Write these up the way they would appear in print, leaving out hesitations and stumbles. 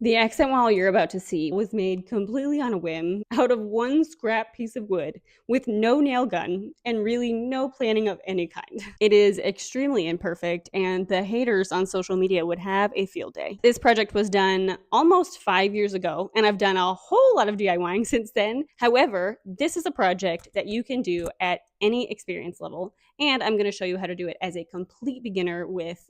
The accent wall you're about to see was made completely on a whim out of one scrap piece of wood with no nail gun and really no planning of any kind. It is extremely imperfect, and the haters on social media would have a field day. This project was done almost 5 years ago, and I've done a whole lot of DIYing since then. However, this is a project that you can do at any experience level, and I'm going to show you how to do it as a complete beginner with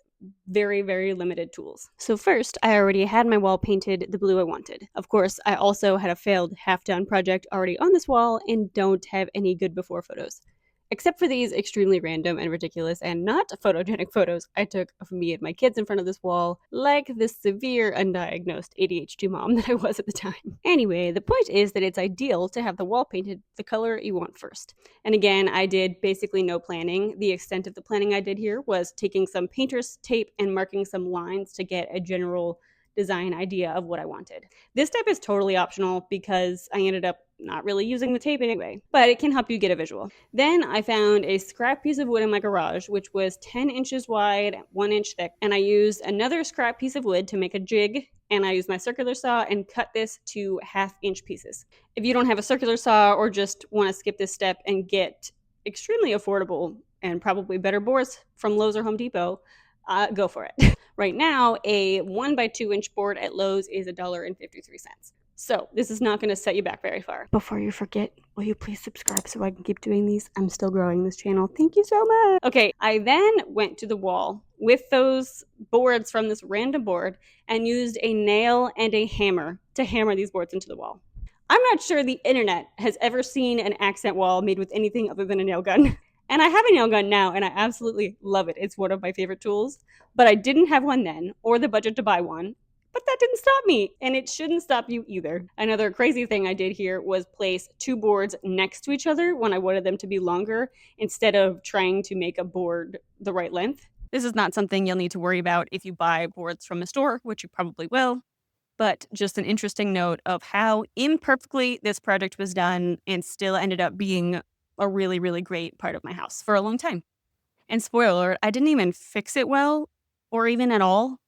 very, very limited tools. So first, I already had my wall painted the blue I wanted. Of course, I also had a failed half-done project already on this wall and don't have any good before photos. Except for these extremely random and ridiculous and not photogenic photos I took of me and my kids in front of this wall, like this severe undiagnosed ADHD mom that I was at the time. Anyway, the point is that it's ideal to have the wall painted the color you want first. And again, I did basically no planning. The extent of the planning I did here was taking some painter's tape and marking some lines to get a general design idea of what I wanted. This step is totally optional because I ended up not really using the tape anyway, but it can help you get a visual. Then I found a scrap piece of wood in my garage, which was 10 inches wide, 1 inch thick, and I used another scrap piece of wood to make a jig, and I used my circular saw and cut this to 1/2 inch pieces. If you don't have a circular saw or just want to skip this step and get extremely affordable and probably better boards from Lowe's or Home Depot, go for it. Right now, a 1x2 inch board at Lowe's is $1.53. So this is not going to set you back very far. Before you forget, will you please subscribe so I can keep doing these? I'm still growing this channel. Thank you so much. Okay, I then went to the wall with those boards from this random board and used a nail and a hammer to hammer these boards into the wall. I'm not sure the internet has ever seen an accent wall made with anything other than a nail gun. And I have a nail gun now, and I absolutely love it. It's one of my favorite tools. But I didn't have one then, or the budget to buy one. But that didn't stop me, and it shouldn't stop you either. Another crazy thing I did here was place two boards next to each other when I wanted them to be longer, instead of trying to make a board the right length. This is not something you'll need to worry about if you buy boards from a store, which you probably will, but just an interesting note of how imperfectly this project was done and still ended up being a really, really great part of my house for a long time. And spoiler alert, I didn't even fix it well or even at all.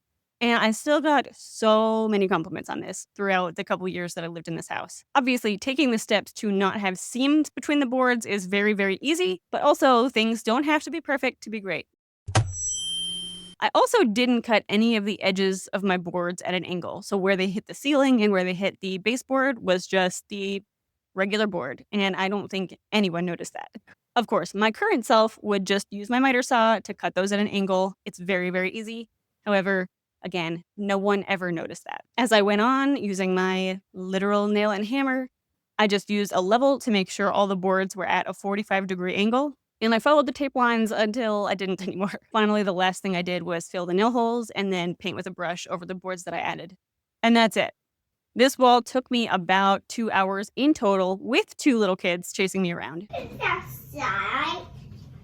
And I still got so many compliments on this throughout the couple years that I lived in this house. Obviously, taking the steps to not have seams between the boards is very, very easy, but also things don't have to be perfect to be great. I also didn't cut any of the edges of my boards at an angle. So where they hit the ceiling and where they hit the baseboard was just the regular board. And I don't think anyone noticed that. Of course, my current self would just use my miter saw to cut those at an angle. It's very, very easy. However, again, no one ever noticed that. As I went on using my literal nail and hammer, I just used a level to make sure all the boards were at a 45-degree angle. And I followed the tape lines until I didn't anymore. Finally, the last thing I did was fill the nail holes and then paint with a brush over the boards that I added. And that's it. This wall took me about 2 hours in total with two little kids chasing me around. It's outside.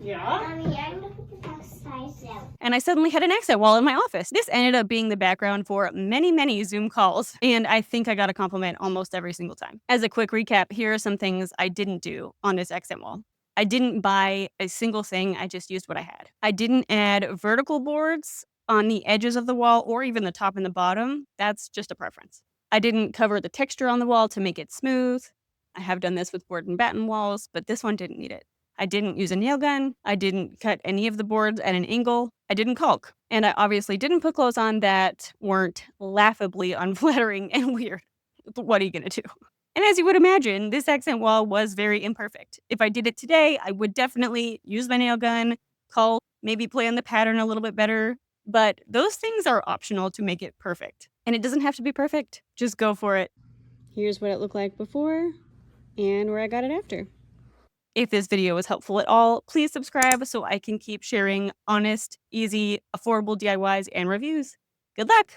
Yeah? Mommy, I'm gonna put this outside now. And I suddenly had an accent wall in my office. This ended up being the background for many, many Zoom calls, and I think I got a compliment almost every single time. As a quick recap, here are some things I didn't do on this accent wall. I didn't buy a single thing, I just used what I had. I didn't add vertical boards on the edges of the wall or even the top and the bottom. That's just a preference. I didn't cover the texture on the wall to make it smooth. I have done this with board and batten walls, but this one didn't need it. I didn't use a nail gun. I didn't cut any of the boards at an angle. I didn't caulk. And I obviously didn't put clothes on that weren't laughably unflattering and weird. What are you going to do? And as you would imagine, this accent wall was very imperfect. If I did it today, I would definitely use my nail gun, caulk, maybe play on the pattern a little bit better. But those things are optional to make it perfect. And it doesn't have to be perfect. Just go for it. Here's what it looked like before and where I got it after. If this video was helpful at all, please subscribe so I can keep sharing honest, easy, affordable DIYs and reviews. Good luck!